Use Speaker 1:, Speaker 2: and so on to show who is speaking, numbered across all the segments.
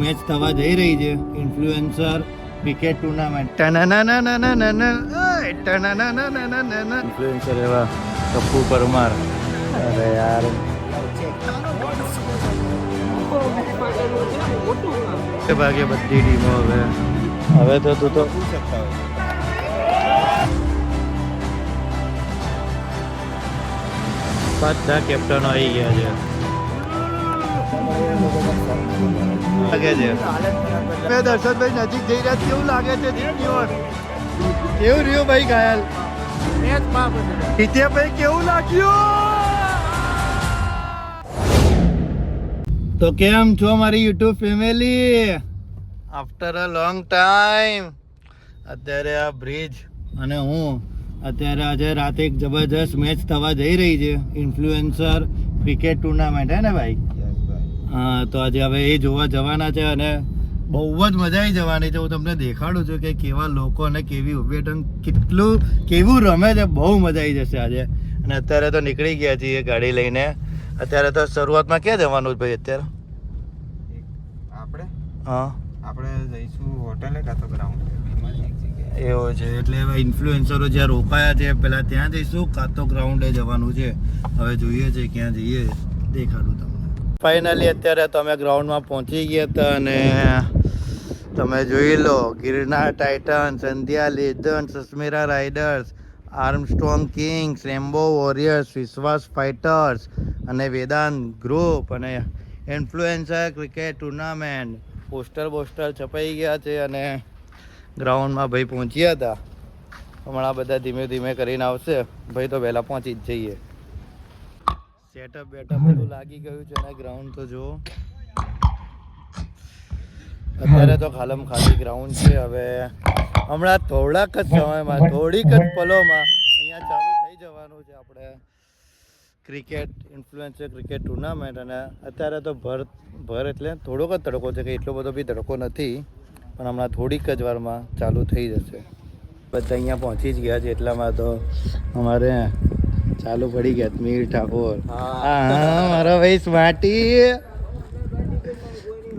Speaker 1: Match થવા જઈ રહી છે ઇન્ફ્લુએન્સર ક્રિકેટ ટુર્નામેન્ટ ઇન્ફ્લુએન્સર એવા ટપ્પુ પરમાર. અરે યાર ભાગે બધી ટીમો હવે તો તું તો બધા કેપ્ટનો આવી ગયા છે. લાગે છે મેં દર્શનભાઈ નજીક જઈ રહ્યા કેવું લાગે છે કેવું રહ્યું ભાઈ ઘાયલ ભાઈ કેવું લાગ્યું? તો કેમ છો મારી YouTube family? After a long time અત્યારે આ બ્રિજ અને હું અત્યારે આજે રાતે એક જબરજસ્ત મેચ થવા જઈ રહી છે ઇન્ફ્લુએન્સર ક્રિકેટ ટુર્નામેન્ટ હે ને ભાઈ? હા, તો આજે હવે એ જોવા જવાના છે અને બહુ જ મજા આવી જવાની છે. હું તમને દેખાડું છું કે કેવા લોકો અને કેવી ઉપેટન કેવું રમે છે. બહુ મજા આવી જશે આજે. અને અત્યારે તો નીકળી ગયા છીએ ગાડી લઈને. અત્યારે તો શરૂઆતમાં ક્યાં જવાનું ભાઈ અત્યારે? આપણે જઈશું હોટેલે કાં તો ગ્રાઉન્ડ. એવો છે એટલે હવે ઇન્ફ્લુએન્સરો જ્યાં રોકાયા છે પહેલાં ત્યાં જઈશું કાં તો ગ્રાઉન્ડે જવાનું છે. હવે જોઈએ છે ક્યાં જઈએ, દેખાડું તમને. ફાઇનલી અત્યારે તો અમે ગ્રાઉન્ડમાં પહોંચી ગયા હતા અને તમે જોઈ લો Girnar titans, Sandhya legends, Sasmira riders, Armstrong kings, Rambo warriors, Vishwas fighters અને વેદાંત ગ્રુપ અને ઇન્ફ્લુએન્સર ક્રિકેટ ટુર્નામેન્ટ પોસ્ટર છપાઈ ગયા છે અને ગ્રાઉન્ડમાં ભાઈ પહોંચ્યા હતા. હમણાં બધા ધીમે ધીમે કરીને આવશે. ભાઈ તો વહેલા પહોંચી જ જઈએ. સેટઅપ બેટઅપ બધું લાગી ગયું છે અને ગ્રાઉન્ડ તો જો અત્યારે તો ખાલી ગ્રાઉન્ડ છે. હવે હમણાં થોડીક જ પલોમાં અહીંયા ચાલુ થઈ જવાનું છે આપણે ક્રિકેટ ઇન્ફ્લુએન્સર ક્રિકેટ ટુર્નામેન્ટ. અને અત્યારે તો ભર એટલે થોડોક જ તડકો છે કે એટલો બધો બી તડકો નથી, પણ હમણાં થોડીક જ વારમાં ચાલુ થઈ જશે. બધા અહીંયા પહોંચી જ ગયા છે એટલામાં તો અમારે ચાલુ પડી ગયા. મીર ઠાકોર, હા મારો ભાઈ સ્માર્ટી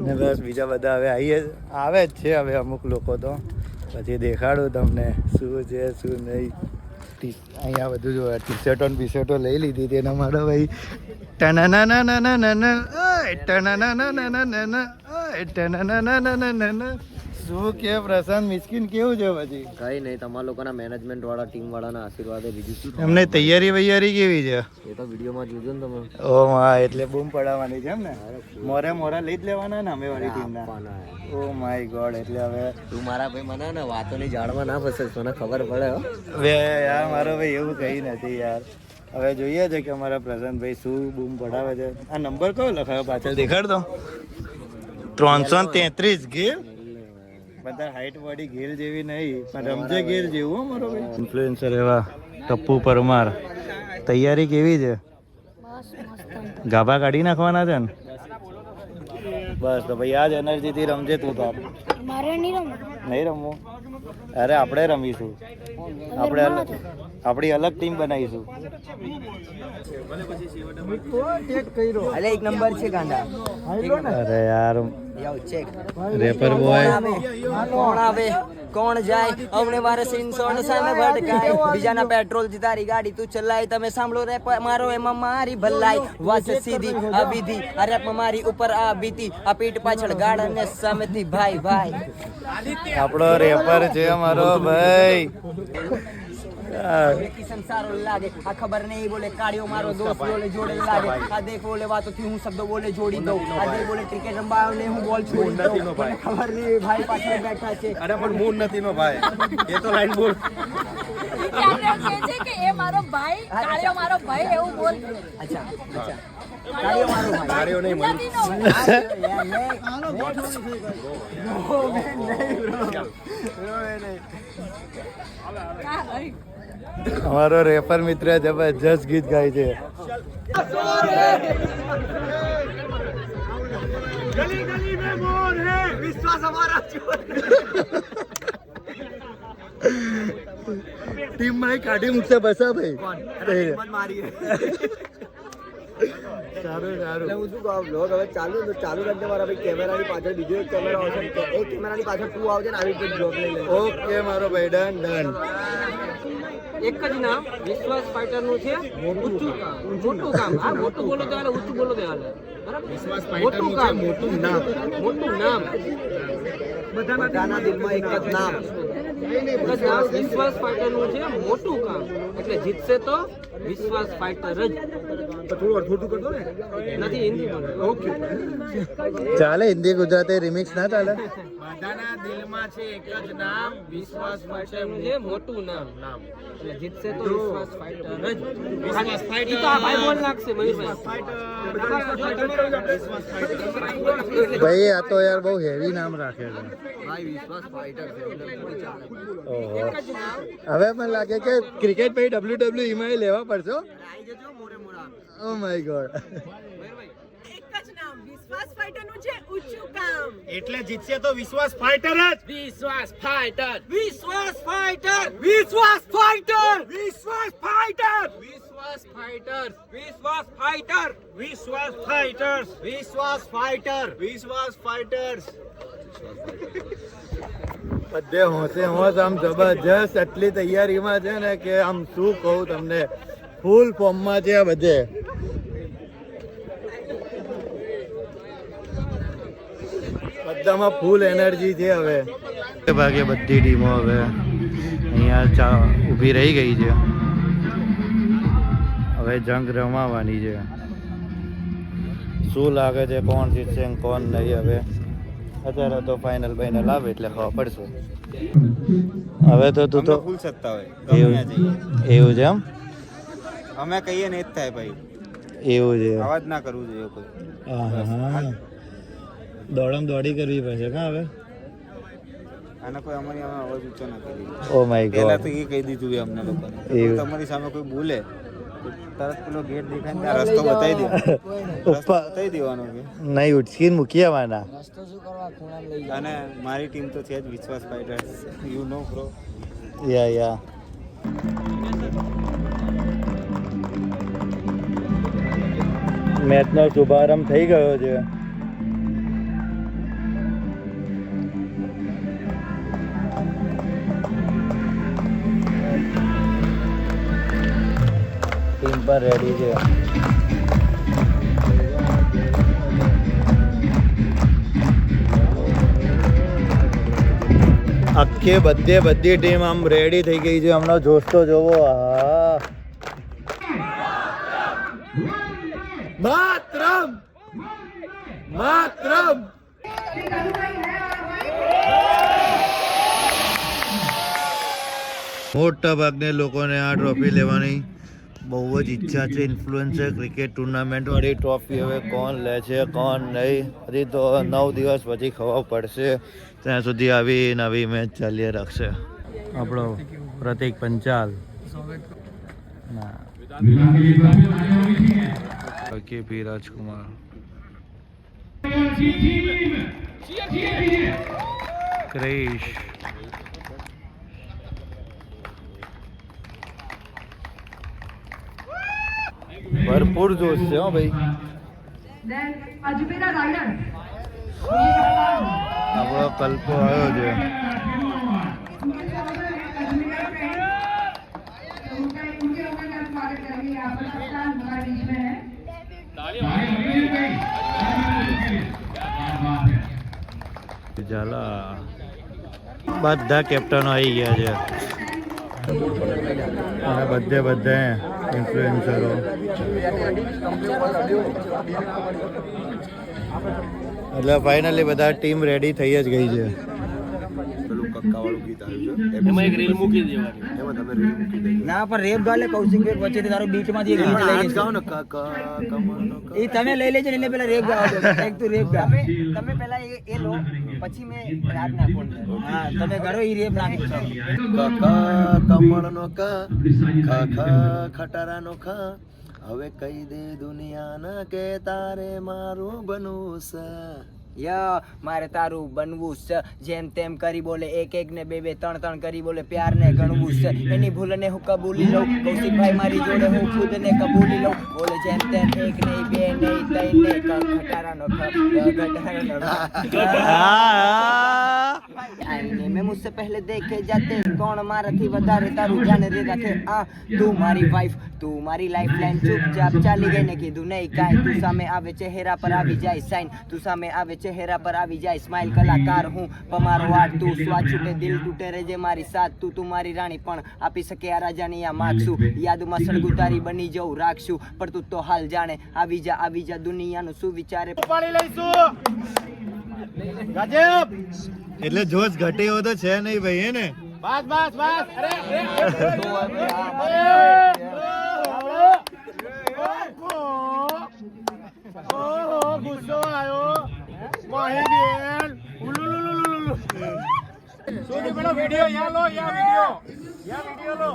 Speaker 1: ને બસ બીજા બધા હવે આવે જ છે. હવે અમુક લોકો તો પછી દેખાડું તમને શું છે શું નહીં. અહીંયા બધું જો ટી શર્ટો લઈ લીધી હતી અને મારો ભાઈ શું કે પ્રશાંત મિસ્કિન કેવું છે? પછી
Speaker 2: કઈ નહીં, તમારા લોકોના મેનેજમેન્ટ વાળા ટીમ વાળાના આશીર્વાદ બીજું શું.
Speaker 1: એમને તૈયારી કેવી છે?
Speaker 2: એ તો વિડીયોમાં જોજો ને તમે.
Speaker 1: ઓ માં, એટલે બૂમ પડાવવાની છે એમ ને? મોરા લઈ જ લેવાના ને અમે વાળી ટીમના. Oh my God. એટલે હવે
Speaker 2: તું મારા ભાઈ મને ને વાતોની જાળમાં ના ફસે, મને ખબર પડે હો.
Speaker 1: હવે યાર મારો ભાઈ એવું કઈ નથી યાર. હવે જોઈએ છે કે અમારા પ્રશાંતભાઈ શું બૂમ પડાવે છે. આ નંબર કયો લખાયો પાછળ દેખાડ દો. 333 ગેલ. બધા હાઈટ બોડી ગેલ જેવી નહીં પણ રમજે ગેલ જેવું મારો ભાઈ. ઇન્ફ્લુએન્સર એવા ટપ્પુ પરમાર. તૈયારી કેવી છે? ગાભા કાઢી નાખવાના છે ને? બસ તો ભાઈ આ જ એનર્જીથી રમજે તું. તો નહીં રમવું? અરે આપણે રમીશું. આપણી અલગ ટીમ બનાવીશું.
Speaker 2: એક નંબર છે ગાંડા.
Speaker 1: અરે યાર
Speaker 2: ચેક
Speaker 1: રેપર બોય
Speaker 2: કોણ આવે કોણ જાય અમને મારે સિંસોણ સામે ભટકાય બીજાના પેટ્રોલ થી તારી ગાડી તું ચલાય. તમે સાંભળો રેપ મારો એમાં મારી ભલાઈ વાત સીધી આ વિધિ આ રેપ મારી ઉપર આ બીતી આ પીઠ પાછળ ગાડ અને સામેથી ભાઈ
Speaker 1: આપણો રેપર છે મારો ભાઈ.
Speaker 2: સારો લાગે આ ખબર નહીં બોલે કાળિયો મારો દોસ્ત બોલે જોડે લાગે આ દેખ બોલે વાતોથી હું શબ્દો બોલે જોડી દઉં આ દેખ બોલે ક્રિકેટ રમવા ને હું બોલ છોડી દઉં. મને ખબર નહીં ભાઈ પાછળ બેઠા છે.
Speaker 3: અરે પણ મૂડ નથી નો ભાઈ, એ તો લાઈન બોલ.
Speaker 4: કે એ મારો ભાઈ કાળિયો મારો ભાઈ એવું બોલ.
Speaker 2: અચ્છા કાળિયો મારો ભાઈ
Speaker 3: કાળિયો નહીં મને.
Speaker 1: અમારો રેપર મિત્ર જબરજસ્ત ગીત ગાય છે.
Speaker 3: ગલી ગલી में मोर है विश्वास हमारा चोर.
Speaker 1: ટીમ માં કાઢી મૂકશે બસા ભાઈ. સારું સારું.
Speaker 2: હું શું કહું vlog હવે ચાલુ રાખજે મારા ભાઈ કેમેરાની પાછળ બીજો એક કેમેરો આવશે એ કેમેરાની પાછળ તું આવજે ને આવી રીતે vlog લઈ લે.
Speaker 1: ઓકે મારો ભાઈ ડન.
Speaker 5: એક જ નામ વિશ્વાસ ફાઇટર નું છે ઊંચું કામ. મોટું કામ આ મોટું બોલો તો હાલે, ઊંચું બોલો તો હાલે. બરાબર? મોટું કામ, મોટું નામ
Speaker 2: બધાના દિલમાં એક જ નામ.
Speaker 5: વિશ્વાસ ફાઇટર નું છે મોટું કામ એટલે જીતશે તો વિશ્વાસ ફાઇટર જ. નથી હિન્દી બોલો. ઓકે
Speaker 1: ચાલે હિન્દી ગુજરાતી રિમિક્સ ના ચાલે?
Speaker 5: બધાના દિલમાં છે એક જ નામ વિશ્વાસ ફાઇટર નું છે મોટું નામ એટલે જીતશે તો વિશ્વાસ ફાઇટર જ. વિશ્વાસ ફાઇટર તો આ ભાઈ બોલ નાખશે મયુરભાઈ.
Speaker 1: ભાઈ આ તો યાર બહુ હેવી નામ રાખે છે.
Speaker 2: ભાઈ વિશ્વાસ ફાઇટર છે એટલે કોઈ ચાલે.
Speaker 1: ઓહો. હવે મને લાગે કે ક્રિકેટ પછી WWE માં લેવા પડશે.
Speaker 2: આવી જજો મોરે મોરા.
Speaker 1: Oh my God.
Speaker 4: એક જ નામ વિશ્વાસ ફાઇટર નું છે ઊંચું કામ.
Speaker 3: એટલે જીતશે તો વિશ્વાસ ફાઇટર જ.
Speaker 5: વિશ્વાસ ફાઇટર
Speaker 3: વિશ્વાસ ફાઇટર. વિશ્વાસ ફાઇટર. વિશ્વાસ ફાઇટર.
Speaker 5: વિશ્વાસ ફાઇટર
Speaker 3: વિશ્વાસ ફાઇટર. વિશ્વાસ ફાઇટર્સ. વિશ્વાસ ફાઇટર. વિશ્વાસ ફાઇટર્સ.
Speaker 1: બધે હોશે હોશ આમ જબરજસ્ત એટલી તૈયારીમાં છે ને કે આમ શું કહું તમને, ફૂલ ફોર્મમાં છે આ બધે. બધામાં ફૂલ એનર્જી છે. હવે ભાગે બધી ટીમો હવે અહીંયા ઊભી રહી ગઈ છે. હવે જંગ રમાવાની છે. શું લાગે છે કોણ જીતશે ને કોણ નહીં? હવે અત્યારે તો ફાઇનલ આવે એટલે ખબર પડશે. હવે તો તું તો
Speaker 6: ફૂલ સત્તા હોય
Speaker 1: એવું છે એમ?
Speaker 6: અમે કહીએ ને જ થાય ભાઈ,
Speaker 1: એવું છે.
Speaker 6: અવાજ ના કરવું જોઈએ કોઈ.
Speaker 1: હા દોડમ દોડી કરવી પડશે કા હવે?
Speaker 6: આને કોઈ અમારી સામે અવાજ ઊંચો ના કરી.
Speaker 1: ઓ માય
Speaker 6: પહેલા
Speaker 1: ગોડ.
Speaker 6: તો એ કહી દીધું છે અમને લોકોને,
Speaker 1: એવું.
Speaker 6: તમારી સામે કોઈ બોલે તો તરત પેલો ગેટ દેખાય ને ત્યાં રસ્તો બતાવી દે, રસ્તો બતાવી દેવાનો કે.
Speaker 1: નહીં ઉઠકીને મૂકી આવવાના.
Speaker 2: રસ્તો શું કરવા ખૂણા લઈ
Speaker 6: અને મારી ટીમ તો છે જ વિશ્વાસ ફાઇટર, યુ નો બ્રો.
Speaker 1: યા મેચનો શુભારંભ થઈ ગયો છે. ટીમ પણ રેડી છે. આખે બધી ટીમ આમ રેડી થઈ ગઈ છે. હમણાં જોશ તો જોવો. હા માતરમ માતરમ. મોટા ભાગના લોકોને આ ટ્રોફી લેવાની બહુ જ ઈચ્છા છે. ઇન્ફ્લુએન્સર ક્રિકેટ ટુર્નામેન્ટ વાળી ટ્રોફી હવે કોણ લે છે કોણ નહીં હજી તો 9 દિવસ પછી ખબર પડશે. ત્યાં સુધી આવી નવી મેચ ચાલી રાખશે. આપણો પ્રતિક પંચાલ કેપી રાજકુમાર ક્રિશ ભરપૂર જોશ છે હો ભાઈ. આપણો કલ્પો આવ્યો છે. ઝાલા બધા કેપ્ટનો આવી ગયા છે અને બધે ઇન્ફ્લુએન્સરો. એટલે ફાઇનલી બધા ટીમ રેડી થઈ જ ગઈ છે.
Speaker 2: ના પણ રેપ ગાલે કૌશિક ભાઈ વચ્ચેથી તારો બીચ માંથી એક ગીત લઈ લેજો. એ તમે લઈ લેજો ને એટલે પેલા રેપ ગાવા દો. એક તું રેપ ગા. તમે પેલા એ લો પછી મેં રાગ નાખો. હા તમે ગાડો એ રેપ નાખી દો.
Speaker 1: કમળનો કા ખા ખટારાનો ખા હવે કહી દે દુનિયાના કે તારે મારું બનવું છે.
Speaker 2: મારે તારું બનવું છે જેમ તેમ કરી બોલે એક એક ને બે બે ત્રણ ત્રણ કરી બોલે પ્યાર ને ગણવું છે એની ભૂલને હું કબૂલી લઉં કૌશિકભાઈ મારી જોડે હું ખુદ ને કબૂલી લઉં બોલે જેમ તેમ એક નહીં બે નહીં ત્રણ ને ઘટારાનો આईने में मुझसे पहले देखे जाते कौन माराથી વધારે તારું ધ્યાન રે રાખે તું મારી વાઈફ તું મારી લાઈફલાઈન ચૂપચાપ ચાલી ગઈ ને કીધું નહીં કાંઈ તું સામે આવે ચહેરા પર આવી જાય સાઈન તું સામે આવે ચહેરા પર આવી જાય સ્માઈલ કલાકાર હું પમારો વાટ તું સ્વાદ છૂટે દિલ તૂટે રે જે મારી સાથ તું મારી રાણી પણ આપી શકે આ રાજાની આ માગશું યાદમાં સળગુતારી બની જવું રાખશું પણ તું તો હાલ જાણે આવી જા દુનિયાનું શું વિચારે
Speaker 3: પાણી લઈશું ગજબ
Speaker 1: એટલે જોશ ઘટે એવો તો છે નહીં ભાઈ હે ને
Speaker 3: બસ બસ બસ ઓહો ગુસ્સો આવ્યો માહી બેન ઉલુલુલુલુલુ શું પેલો વિડિયો યા લો યા વિડિયો લો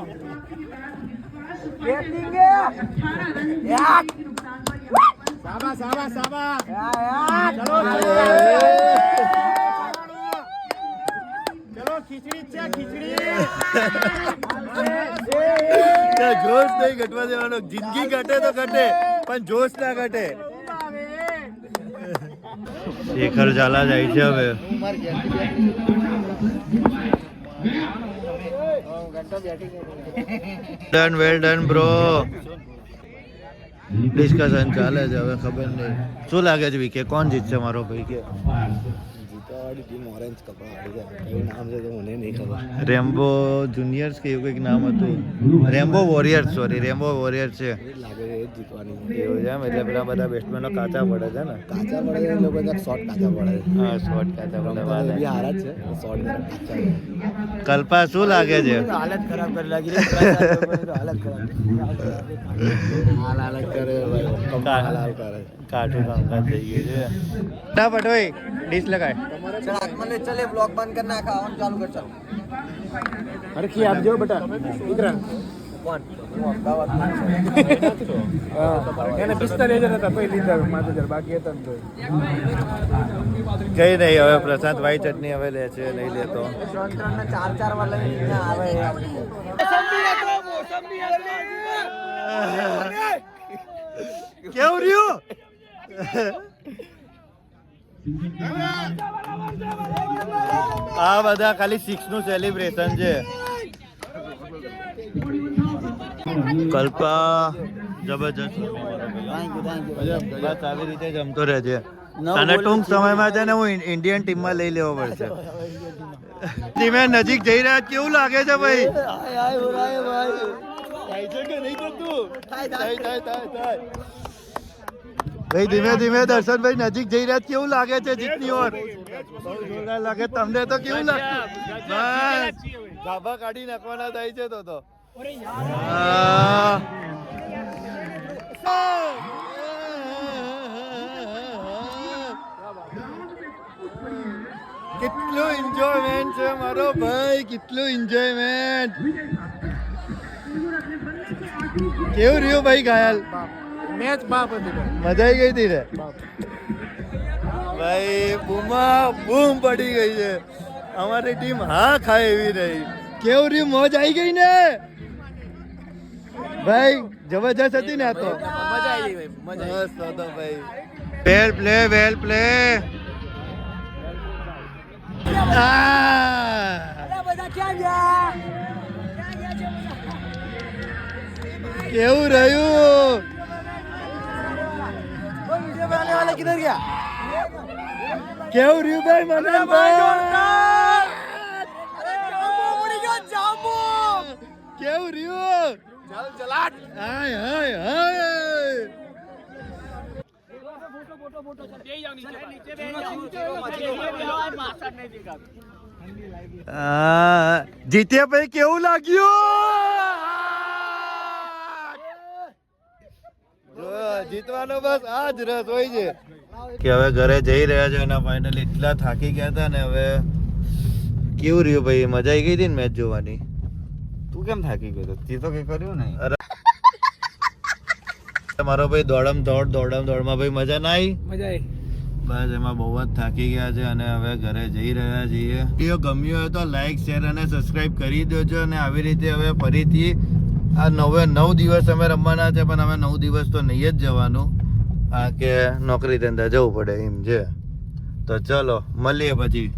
Speaker 3: સાબા સાબા સાબા ચલો ચલો ખીચડી છે ખીચડી
Speaker 1: જોશ નહીં ઘટવા દેવાનો જિંદગી ઘટે તો ઘટે પણ જોશ ના ઘટે શેખર ઝાલા જાય છે હવે done well done bro discussion ચાલે છે હવે ખબર નહીં શું લાગે છે વિકે કોણ જીતશે મારો ભાઈ કે
Speaker 6: જીતવાવાળી ટીમ ઓરેન્જ કપડાવાળી છે એવું નામ છે તો મને નહીં ખબર
Speaker 1: રેમ્બો જુનિયર્સ કે એવું કંઈક નામ હતું Rambo warriors sorry Rambo warriors છે
Speaker 6: લાગે છે એ જ જીતવાની
Speaker 1: એવું છે એમ એટલે પેલા બધા બેટ્સમેનો કાચા પડે છે ને
Speaker 6: કાચા પડે છે એ લોકો શોર્ટ કાચા પડે છે
Speaker 1: હા શોર્ટ કાચા પડે
Speaker 6: રમતા તો બી હારા જ છે શોર્ટ કાચા છે
Speaker 1: કલ્પા શું લાગે છે
Speaker 6: હાલત ખરાબ કરી લાગી હાલત ખરાબ હાલ કરે હાલ કરે
Speaker 1: કાઠું કામકાજ થઈ ગયું છે ફટાફટ હોય ડીશ લગાય
Speaker 2: चल आत्मा ले चले ब्लॉग बंद करना है खाओ चालू कर चल
Speaker 3: અરે કી આપજો બેટા ઇધર
Speaker 2: कौन
Speaker 3: એને 45,000 હતા પછી લીધા 5,000 બાકી હતા ને તો
Speaker 1: કઈ નહીં હવે પ્રશાંત વાઈ ચટણી હવે લે છે નહીં લેતો
Speaker 2: 3 ને 4 વાળા લઈને આવે યાર
Speaker 1: કેવું રહ્યું આ બધા ખાલી 6 નું સેલિબ્રેશન છે કલ્પા જબરજસ્ત બસ આવી રીતે જમતો રહેજે અને ટૂંક સમયમાં છે ને હું ઇન્ડિયન ટીમમાં લઈ લેવો પડશે ટીમે નજીક જઈ રહ્યા કેવું લાગે છે ભાઈ ભાઈ ધીમે ધીમે દર્શનભાઈ નજીક જઈ રહ્યા કેવું લાગે છે જીતની ઓર બહુ જોરદાર લાગે તમને તો કેવું લાગે બસ ગાભા કાઢી નાખવાના થાય છે તો કેટલું એન્જોયમેન્ટ છે મારો ભાઈ કેટલું એન્જોયમેન્ટ કેવું રહ્યું ભાઈ ઘાયલ
Speaker 3: મેચ બાપ હતી
Speaker 1: મજા આવી ગઈ હતી ને ભાઈ બૂમા બૂમ પડી ગઈ છે અમારી ટીમ હા ખાય એવી રહી કેવું રહ્યું મોજ આવી ગઈ ને ભાઈ જબરજસ્ત હતી ને આ તો
Speaker 3: મજા આવી ગઈ મજા
Speaker 1: મસ્ત હતો ભાઈ વેલ પ્લે કેવું રહ્યું
Speaker 2: किधर गया
Speaker 1: કેવું રહ્યું ભાઈ મનનભાઈ કેવું રહ્યું
Speaker 3: ચાલ ચલાટ
Speaker 1: હાય હાય હાય જીત્યા ભાઈ કેવું લાગ્યું જીતવાનો બસ આ જ રસ હોય છે કે હવે ઘરે જઈ રહ્યા છે અને ફાઇનલી એટલા થાકી ગયા હતા ને હવે કેવું રહ્યું ભાઈ મજા આવી ગઈ હતી ને મેચ જોવાની
Speaker 6: તું કેમ થાકી ગયો તે તો કઈ કર્યું નહીં
Speaker 1: મારો ભાઈ દોડમાં ભાઈ મજા ના આવી
Speaker 3: મજા આવી
Speaker 1: બસ એમાં બહુ જ થાકી ગયા છે અને હવે ઘરે જઈ રહ્યા છીએ. વિડીયો ગમ્યો હોય તો લાઈક શેર અને સબસ્ક્રાઇબ કરી દેજો. અને આવી રીતે હવે ફરીથી આ 9 દિવસ અમે રમવાના છે, પણ અમે 9 દિવસ તો નહીં જ જવાનું, કારણ કે નોકરી ધંધા જવું પડે એમ છે. તો ચલો મળીએ પછી.